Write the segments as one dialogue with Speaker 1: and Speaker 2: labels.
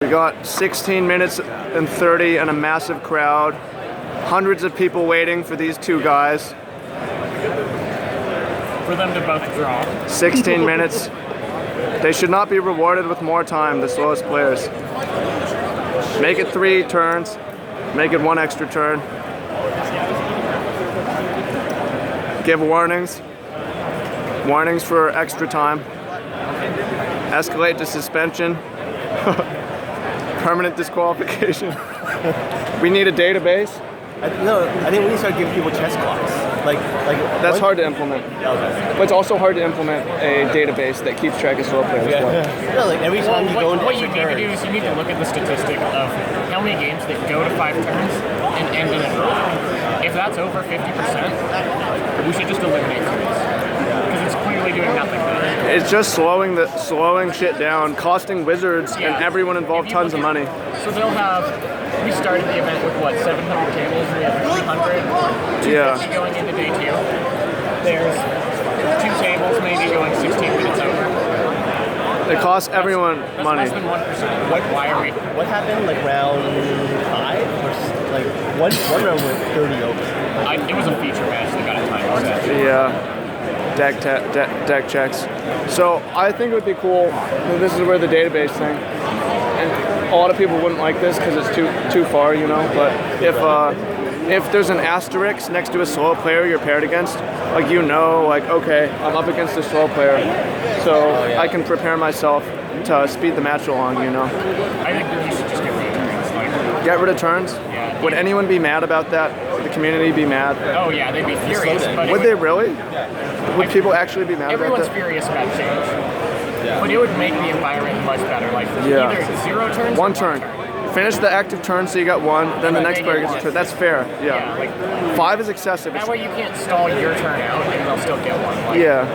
Speaker 1: We got 16 minutes and 30 and a massive crowd. Hundreds of people waiting for these two guys.
Speaker 2: For them to both draw.
Speaker 1: 16 minutes. They should not be rewarded with more time, the slowest players. Make it 3 turns. Make it 1 extra turn. Give warnings. Warnings for extra time. Escalate to suspension. Permanent disqualification. We need a database.
Speaker 3: I think we need to start giving people chess clocks.
Speaker 1: That's
Speaker 3: what?
Speaker 1: hard to implement.
Speaker 3: Okay.
Speaker 1: But it's also hard to implement a database that keeps track of slow players.
Speaker 3: Yeah, like every time you go into
Speaker 2: what you need to do is you need to look at the statistic of how many games that go to 5 turns and end in a draw. If that's over 50%, we should just eliminate turns. Because it's clearly doing nothing better.
Speaker 1: It's just slowing shit down, costing Wizards and everyone involved tons of money.
Speaker 2: So they'll have. We started the event with what, 700 tables? We have 300. 250 going into day 2. There's 2 tables maybe going 16 minutes over.
Speaker 1: It costs everyone money.
Speaker 2: Less than 1%. Why are we?
Speaker 3: What happened like round 5? Or like one round went 30 over.
Speaker 2: It was a feature match that got a time set.
Speaker 1: Yeah. Deck checks. So I think it would be cool. This is where the database thing, and a lot of people wouldn't like this because it's too far, you know. But if there's an asterisk next to a slow player you're paired against, like okay, I'm up against a slow player, so I can prepare myself to speed the match along, you know.
Speaker 2: I think you should just get rid of turns.
Speaker 1: Get rid of turns?
Speaker 2: Yeah.
Speaker 1: Would anyone be mad about that? Would the community be mad?
Speaker 2: Oh yeah, they'd be furious. But
Speaker 1: Would they really? Would people actually be mad about
Speaker 2: everyone's
Speaker 1: that?
Speaker 2: furious about change. But it would make the environment much better. Either 0 turns
Speaker 1: 1
Speaker 2: or
Speaker 1: turn. Finish the active turn so you got 1, then the next player gets a turn. That's fair. Yeah. 5 is excessive.
Speaker 2: That way you can't stall your turn out and they'll still get 1.
Speaker 1: Yeah.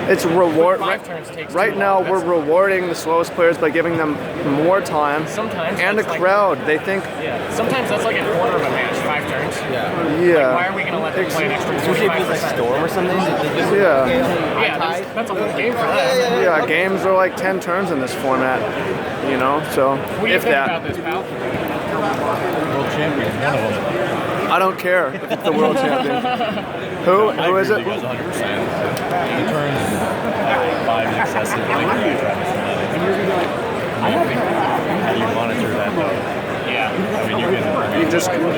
Speaker 1: It's reward.
Speaker 2: 5 turns takes
Speaker 1: Right now, we're rewarding the slowest players by giving them more time.
Speaker 2: Sometimes
Speaker 1: and a crowd. They think.
Speaker 2: Yeah. Sometimes that's like a quarter of a match, 5 turns.
Speaker 1: Yeah.
Speaker 2: Why are we going to let them play an extra 45%?
Speaker 3: Usually if it's like Storm or something,
Speaker 2: That's a whole game for them.
Speaker 1: Yeah, games are like 10 turns in this format, you know. So
Speaker 2: What do you think about this, pal?
Speaker 4: World champion, one of them.
Speaker 1: I don't care if it's the world champion. Who is it?
Speaker 4: 100%. The turns 5 is excessive. I think Travis how do you monitor that though?
Speaker 2: Yeah.
Speaker 4: I mean,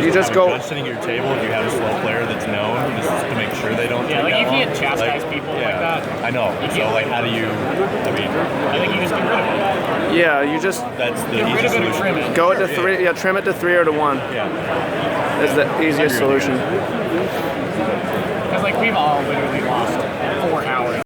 Speaker 1: You just go.
Speaker 4: Sitting at your table if you have a slow player that's known, just to make sure they don't.
Speaker 2: Yeah,
Speaker 4: take
Speaker 2: you
Speaker 4: that
Speaker 2: can't
Speaker 4: long.
Speaker 2: chastise people like that.
Speaker 4: I know. So how do you?
Speaker 2: I think you just get rid of it.
Speaker 1: Yeah, you just
Speaker 4: That's the
Speaker 2: Get rid
Speaker 4: easiest
Speaker 2: of it and
Speaker 4: solution.
Speaker 2: trim it.
Speaker 1: go to 3. Yeah, trim it to 3 or to 1.
Speaker 4: Yeah.
Speaker 1: Is the easiest solution.
Speaker 2: Because we've all literally lost 4 hours